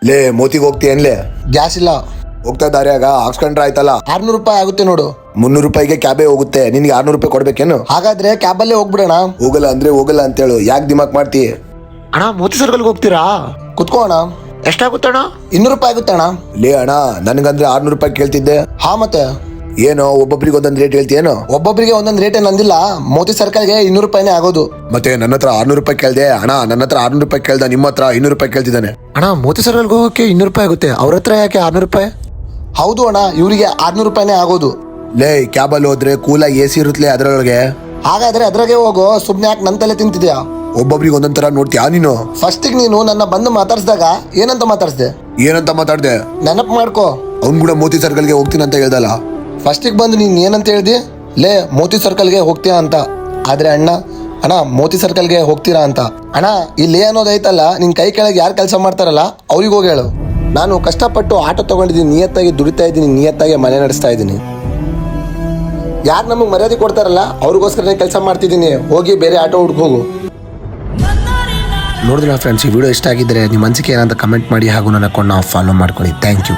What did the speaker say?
ಲೇ ಮೋತಿಗೆ ಹೋಗ್ತೀಯನ್ಲೇ? ಗ್ಯಾಸ್ ಇಲ್ಲ. ಹೋಗ್ತಾ ದಾರಿಯಾಗ ಹಾಕ್ಸ್ಕೊಂಡ್ರೆ ಆಯ್ತಲ್ಲ. 600 ರೂಪಾಯಿ ಆಗುತ್ತೆ ನೋಡು. 300 ರೂಪಾಯಿಗೆ ಕ್ಯಾಬೇ ಹೋಗುತ್ತೆ, ನಿನ್ಗೆ 600 ರೂಪಾಯಿ ಕೊಡ್ಬೇಕೇನು? ಹಾಗಾದ್ರೆ ಕ್ಯಾಬಲ್ಲೇ ಹೋಗ್ಬಿಡೋಣ. ಹೋಗಲ್ಲ ಅಂದ್ರೆ ಹೋಗಲ್ಲ ಅಂತೇಳು, ಯಾಕೆ ದಿಮಾಕ್ ಮಾಡ್ತೀಯ? ಅಣ್ಣ ಮೋತಿ ಸರ್ಕಲ್ಗೆ ಹೋಗ್ತೀರಾ? ಕುತ್ಕೋ ಅಣ್ಣ. ಎಷ್ಟಾಗುತ್ತಣ್ಣ? 200 ರೂಪಾಯಿ ಆಗುತ್ತೆ ಅಣ್ಣ. ಲೇ ಅಣ್ಣ, ನನಗಂದ್ರೆ 600 ರೂಪಾಯಿ ಕೇಳ್ತಿದ್ದೆ. ಹಾ ಮತ್ತೆ ಏನೋ ಒಬ್ಬೊಬ್ರಿಗೆ ಒಂದೊಂದು ರೇಟ್ ಹೇಳ್ತೀಯೇನೋ? ಒಬ್ಬೊಬ್ರಿಗೆ ಒಂದೊಂದು ರೇಟ್ ನಂದಿಲ್ಲ. ಮೋತಿ ಸರ್ಕಲ್ಗೆ 200 ರೂಪಾಯಿನೇ ಆಗೋದು. ಮತ್ತೆ ನನ್ನ ಹತ್ರ 600 ರೂಪಾಯಿ ಕೇಳ್ದೆ ಅಣ್ಣ. ನನ್ನ ಹತ್ರ 600 ರೂಪಾಯಿ ಕೇಳ್ದ, ನಿಮ್ಮ ಹತ್ರ 200 ರೂಪಾಯಿ ಕೇಳ್ತಿದ್ದಾನೆ. ಅಣ್ಣ ಮೋತಿ ಸರ್ಕಲ್ಗೆ ಹೋಗೋಕೆ 200 ರೂಪಾಯಿ ಆಗುತ್ತೆ, ಅವ್ರ ಹತ್ರ ಯಾಕೆ 600 ರೂಪಾಯಿ? ಹೌದು ಅಣ್ಣ, ಇವರಿಗೆ 600 ರೂಪಾಯಿನೇ ಆಗೋದು. ಲೇ ಕ್ಯಾಬಲ್ಲಿ ಹೋದ್ರೆ ಕೂಲಾಗಿ AC ಇರುತ್ತಲೇ ಅದರೊಳಗೆ. ಹಾಗಾದ್ರೆ ಅದ್ರಾಗೆ ಹೋಗೋ, ಸುಮ್ನೆ ಯಾಕೆ ನನ್ನ ತಲೆ ತಿಂತಿದ್ಯಾ? ಒಬ್ಬೊಬ್ರಿಗೆ ಒಂದೊಂದ್ ತರ ನೋಡ್ತೀಯಾ ನೀನು? ಫಸ್ಟಿಗೆ ನೀನು ನನ್ನ ಬಂದು ಮಾತಾಡ್ಸಿದಾಗ ಏನಂತ ಮಾತಾಡ್ಸ್ದೆ? ಏನಂತ ಮಾತಾಡ್ದೆ? ನೆನಪು ಮಾಡ್ಕೋ. ಅವ್ನ್ ಕೂಡ ಮೋತಿ ಸರ್ಕಲ್ಗೆ ಹೋಗ್ತೀನಿ ಅಂತ ಹೇಳ್ದಲ್ಲ. ಫಸ್ಟಿಗೆ ಬಂದು ನೀನ್ ಏನಂತ ಹೇಳ್ದಿ? ಲೇ ಮೋತಿ ಸರ್ಕಲ್ಗೆ ಹೋಗ್ತೀಯಾ ಅಂತ. ಆದ್ರೆ ಅಣ್ಣ ಮೋತಿ ಸರ್ಕಲ್ಗೆ ಹೋಗ್ತೀರಾ ಅಂತ. ಅಣ್ಣ ಇಲ್ಲಿ ಅನ್ನೋದೈತಲ್ಲ, ನಿನ್ ಕೈ ಕೆಳಗೆ ಯಾರು ಕೆಲಸ ಮಾಡ್ತಾರಲ್ಲ ಅವ್ರಿಗೆ ಹೋಗಿ ಹೇಳು. ನಾನು ಕಷ್ಟಪಟ್ಟು ಆಟೋ ತಗೊಂಡಿದ್ದೀನಿ, ನಿಯತ್ತಾಗಿ ದುಡಿತಾ ಇದ್ದೀನಿ, ನಿಯತ್ತಾಗಿ ಮನೆ ನಡೆಸ್ತಾ ಇದ್ದೀನಿ. ಯಾರು ನಮಗೆ ಮರ್ಯಾದೆ ಕೊಡ್ತಾರಲ್ಲ ಅವ್ರಿಗೋಸ್ಕರನೇ ಕೆಲಸ ಮಾಡ್ತಿದ್ದೀನಿ. ಹೋಗಿ ಬೇರೆ ಆಟೋ ಹುಡ್ಕ ಹೋಗು. ನೋಡಿದ್ರಲ್ಲ ಫ್ರೆಂಡ್ಸ್, ಈ ವಿಡಿಯೋ ಇಷ್ಟ ಆಗಿದ್ದರೆ ನಿಮ್ಮ ಅನಿಸಿಕೆ ಏನಂತ ಕಮೆಂಟ್ ಮಾಡಿ, ಹಾಗೂ ನನ್ನ ಅಕೌಂಟ್ನ ಫಾಲೋ ಮಾಡ್ಕೊಳ್ಳಿ. Thank you.